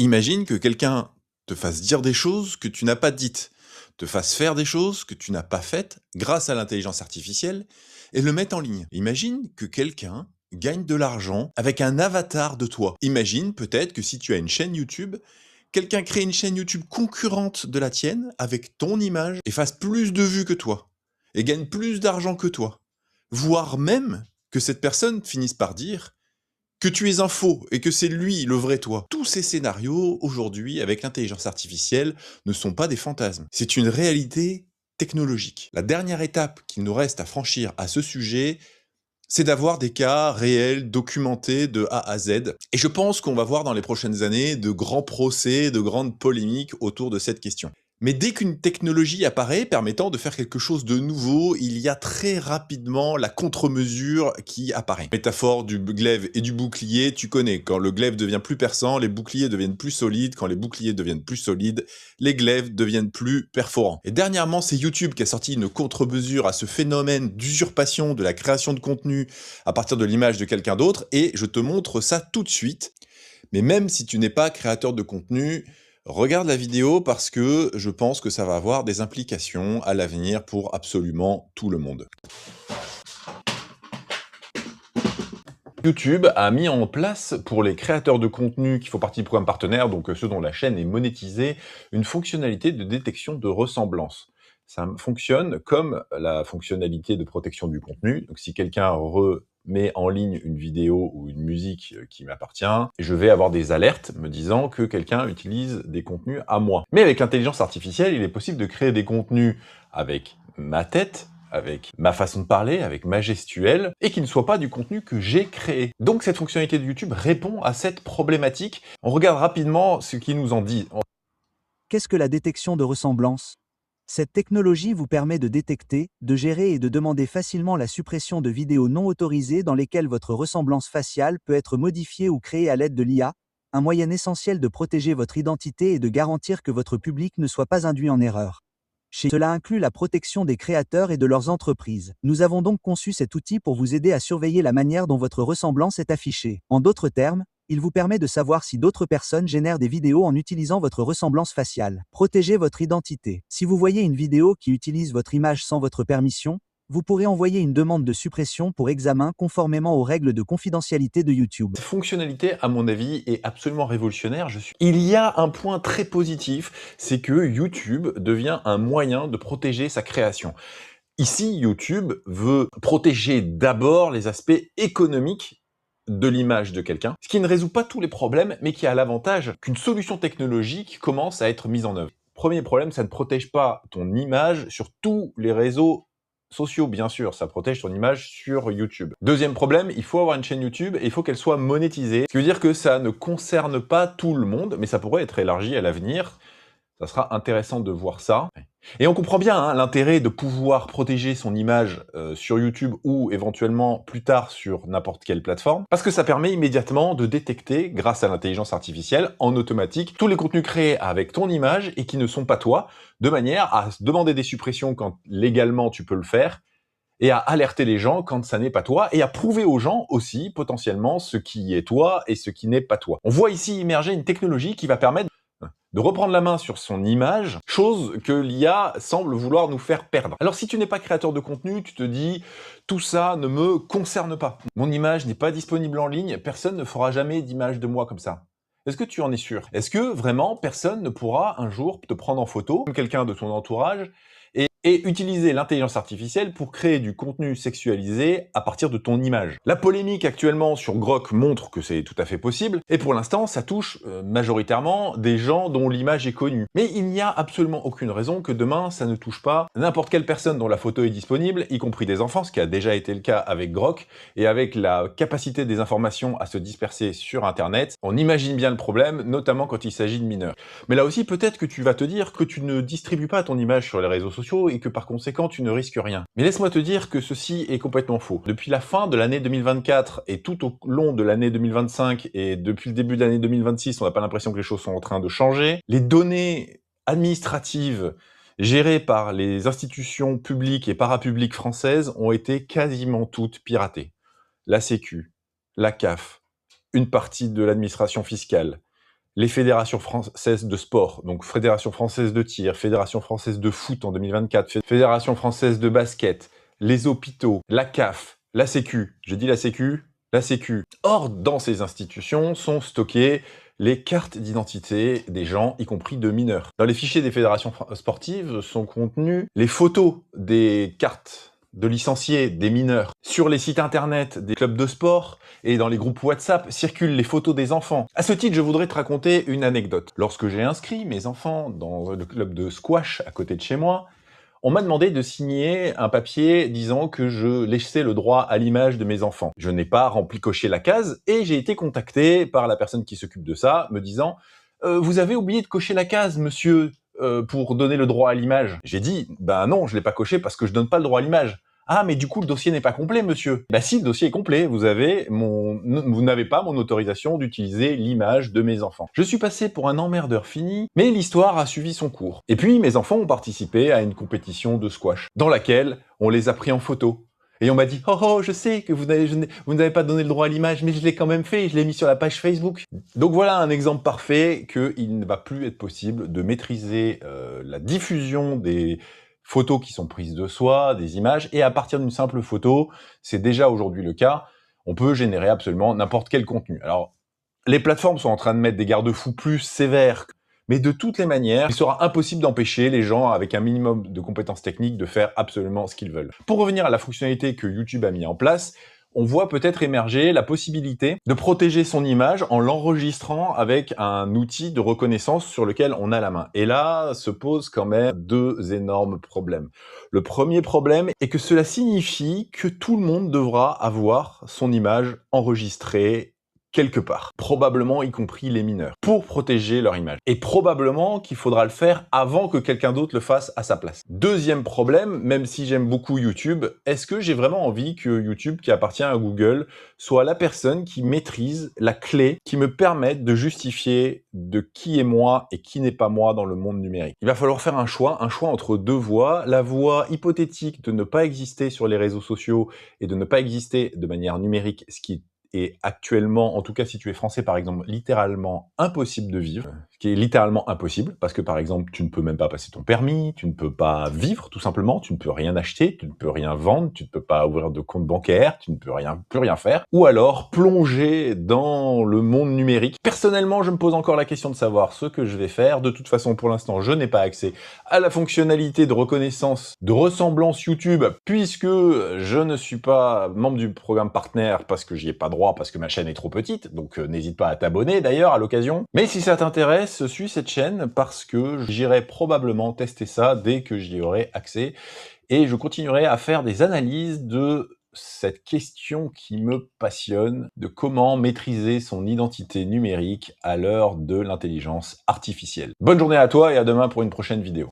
Imagine que quelqu'un te fasse dire des choses que tu n'as pas dites, te fasse faire des choses que tu n'as pas faites grâce à l'intelligence artificielle et le mette en ligne. Imagine que quelqu'un gagne de l'argent avec un avatar de toi. Imagine peut-être que si tu as une chaîne YouTube, quelqu'un crée une chaîne YouTube concurrente de la tienne avec ton image et fasse plus de vues que toi et gagne plus d'argent que toi. Voire même que cette personne finisse par dire que tu es un faux et que c'est lui le vrai toi. Tous ces scénarios, aujourd'hui, avec l'intelligence artificielle, ne sont pas des fantasmes. C'est une réalité technologique. La dernière étape qu'il nous reste à franchir à ce sujet, c'est d'avoir des cas réels, documentés de A à Z. Et je pense qu'on va voir dans les prochaines années de grands procès, de grandes polémiques autour de cette question. Mais dès qu'une technologie apparaît permettant de faire quelque chose de nouveau, il y a très rapidement la contre-mesure qui apparaît. Métaphore du glaive et du bouclier, tu connais. Quand le glaive devient plus perçant, les boucliers deviennent plus solides. Quand les boucliers deviennent plus solides, les glaives deviennent plus perforants. Et dernièrement, c'est YouTube qui a sorti une contre-mesure à ce phénomène d'usurpation de la création de contenu à partir de l'image de quelqu'un d'autre. Et je te montre ça tout de suite. Mais même si tu n'es pas créateur de contenu, regarde la vidéo parce que je pense que ça va avoir des implications à l'avenir pour absolument tout le monde. YouTube a mis en place pour les créateurs de contenu qui font partie du programme partenaire, donc ceux dont la chaîne est monétisée, une fonctionnalité de détection de ressemblance. Ça fonctionne comme la fonctionnalité de protection du contenu. Donc si quelqu'un met en ligne une vidéo ou une musique qui m'appartient, je vais avoir des alertes me disant que quelqu'un utilise des contenus à moi. Mais avec l'intelligence artificielle, il est possible de créer des contenus avec ma tête, avec ma façon de parler, avec ma gestuelle, et qui ne soit pas du contenu que j'ai créé. Donc cette fonctionnalité de YouTube répond à cette problématique. On regarde rapidement ce qu'il nous en dit. Qu'est-ce que la détection de ressemblance? Cette technologie vous permet de détecter, de gérer et de demander facilement la suppression de vidéos non autorisées dans lesquelles votre ressemblance faciale peut être modifiée ou créée à l'aide de l'IA, un moyen essentiel de protéger votre identité et de garantir que votre public ne soit pas induit en erreur. Cela inclut la protection des créateurs et de leurs entreprises. Nous avons donc conçu cet outil pour vous aider à surveiller la manière dont votre ressemblance est affichée. En d'autres termes, il vous permet de savoir si d'autres personnes génèrent des vidéos en utilisant votre ressemblance faciale. Protégez votre identité. Si vous voyez une vidéo qui utilise votre image sans votre permission, vous pourrez envoyer une demande de suppression pour examen conformément aux règles de confidentialité de YouTube. Cette fonctionnalité, à mon avis, est absolument révolutionnaire. Il y a un point très positif, c'est que YouTube devient un moyen de protéger sa création. Ici, YouTube veut protéger d'abord les aspects économiques de l'image de quelqu'un, ce qui ne résout pas tous les problèmes, mais qui a l'avantage qu'une solution technologique commence à être mise en œuvre. Premier problème, ça ne protège pas ton image sur tous les réseaux sociaux, bien sûr, ça protège ton image sur YouTube. Deuxième problème, il faut avoir une chaîne YouTube et il faut qu'elle soit monétisée, ce qui veut dire que ça ne concerne pas tout le monde, mais ça pourrait être élargi à l'avenir. Ça sera intéressant de voir ça. Et on comprend bien hein, l'intérêt de pouvoir protéger son image sur YouTube ou éventuellement plus tard sur n'importe quelle plateforme, parce que ça permet immédiatement de détecter, grâce à l'intelligence artificielle, en automatique, tous les contenus créés avec ton image et qui ne sont pas toi, de manière à demander des suppressions quand légalement tu peux le faire, et à alerter les gens quand ça n'est pas toi, et à prouver aux gens aussi, potentiellement, ce qui est toi et ce qui n'est pas toi. On voit ici émerger une technologie qui va permettre de reprendre la main sur son image, chose que l'IA semble vouloir nous faire perdre. Alors si tu n'es pas créateur de contenu, tu te dis « tout ça ne me concerne pas. Mon image n'est pas disponible en ligne, personne ne fera jamais d'image de moi comme ça. » Est-ce que tu en es sûr? Est-ce que vraiment personne ne pourra un jour te prendre en photo, quelqu'un de ton entourage, et utiliser l'intelligence artificielle pour créer du contenu sexualisé à partir de ton image? La polémique actuellement sur Grok montre que c'est tout à fait possible, et pour l'instant, ça touche majoritairement des gens dont l'image est connue. Mais il n'y a absolument aucune raison que demain, ça ne touche pas n'importe quelle personne dont la photo est disponible, y compris des enfants, ce qui a déjà été le cas avec Grok, et avec la capacité des informations à se disperser sur Internet, on imagine bien le problème, notamment quand il s'agit de mineurs. Mais là aussi, peut-être que tu vas te dire que tu ne distribues pas ton image sur les réseaux sociaux et que par conséquent, tu ne risques rien. Mais laisse-moi te dire que ceci est complètement faux. Depuis la fin de l'année 2024 et tout au long de l'année 2025 et depuis le début de l'année 2026, on n'a pas l'impression que les choses sont en train de changer. Les données administratives gérées par les institutions publiques et parapubliques françaises ont été quasiment toutes piratées. La Sécu, la CAF, une partie de l'administration fiscale, les fédérations françaises de sport, donc Fédération française de tir, Fédération française de foot en 2024, Fédération française de basket, les hôpitaux, la CAF, la Sécu. J'ai dit la Sécu? La Sécu. Or, dans ces institutions sont stockées les cartes d'identité des gens, y compris de mineurs. Dans les fichiers des fédérations sportives sont contenues les photos des cartes de licenciés, des mineurs. Sur les sites internet des clubs de sport et dans les groupes WhatsApp circulent les photos des enfants. À ce titre, je voudrais te raconter une anecdote. Lorsque j'ai inscrit mes enfants dans le club de squash à côté de chez moi, on m'a demandé de signer un papier disant que je laissais le droit à l'image de mes enfants. Je n'ai pas coché la case et j'ai été contacté par la personne qui s'occupe de ça, me disant « Vous avez oublié de cocher la case, monsieur, pour donner le droit à l'image. » J'ai dit « Ben non, je l'ai pas coché parce que je donne pas le droit à l'image. » Ah, mais du coup, le dossier n'est pas complet, monsieur. Bah si, le dossier est complet. Vous n'avez pas mon autorisation d'utiliser l'image de mes enfants. Je suis passé pour un emmerdeur fini, mais l'histoire a suivi son cours. Et puis, mes enfants ont participé à une compétition de squash, dans laquelle on les a pris en photo. Et on m'a dit « Oh, je sais que vous n'avez pas donné le droit à l'image, mais je l'ai quand même fait, je l'ai mis sur la page Facebook. » Donc voilà un exemple parfait qu'il ne va plus être possible de maîtriser la diffusion des photos qui sont prises de soi, des images, et à partir d'une simple photo, c'est déjà aujourd'hui le cas, on peut générer absolument n'importe quel contenu. Alors, les plateformes sont en train de mettre des garde-fous plus sévères, mais de toutes les manières, il sera impossible d'empêcher les gens avec un minimum de compétences techniques de faire absolument ce qu'ils veulent. Pour revenir à la fonctionnalité que YouTube a mis en place, on voit peut-être émerger la possibilité de protéger son image en l'enregistrant avec un outil de reconnaissance sur lequel on a la main. Et là, se posent quand même deux énormes problèmes. Le premier problème est que cela signifie que tout le monde devra avoir son image enregistrée quelque part, probablement y compris les mineurs, pour protéger leur image. Et probablement qu'il faudra le faire avant que quelqu'un d'autre le fasse à sa place. Deuxième problème, même si j'aime beaucoup YouTube, est-ce que j'ai vraiment envie que YouTube, qui appartient à Google, soit la personne qui maîtrise la clé qui me permette de justifier de qui est moi et qui n'est pas moi dans le monde numérique? Il va falloir faire un choix entre deux voies. La voie hypothétique de ne pas exister sur les réseaux sociaux et de ne pas exister de manière numérique, ce qui est actuellement, en tout cas si tu es français par exemple, littéralement impossible de vivre, ce qui est littéralement impossible, parce que par exemple tu ne peux même pas passer ton permis, tu ne peux pas vivre tout simplement, tu ne peux rien acheter, tu ne peux rien vendre, tu ne peux pas ouvrir de compte bancaire, tu ne peux plus rien faire, ou alors plonger dans le monde numérique. Personnellement, je me pose encore la question de savoir ce que je vais faire. De toute façon, pour l'instant, je n'ai pas accès à la fonctionnalité de reconnaissance de ressemblance YouTube, puisque je ne suis pas membre du programme partenaire parce que j'y ai pas droit, parce que ma chaîne est trop petite, donc n'hésite pas à t'abonner d'ailleurs à l'occasion. Mais si ça t'intéresse, suis cette chaîne parce que j'irai probablement tester ça dès que j'y aurai accès, et je continuerai à faire des analyses de cette question qui me passionne, de comment maîtriser son identité numérique à l'heure de l'intelligence artificielle. Bonne journée à toi et à demain pour une prochaine vidéo.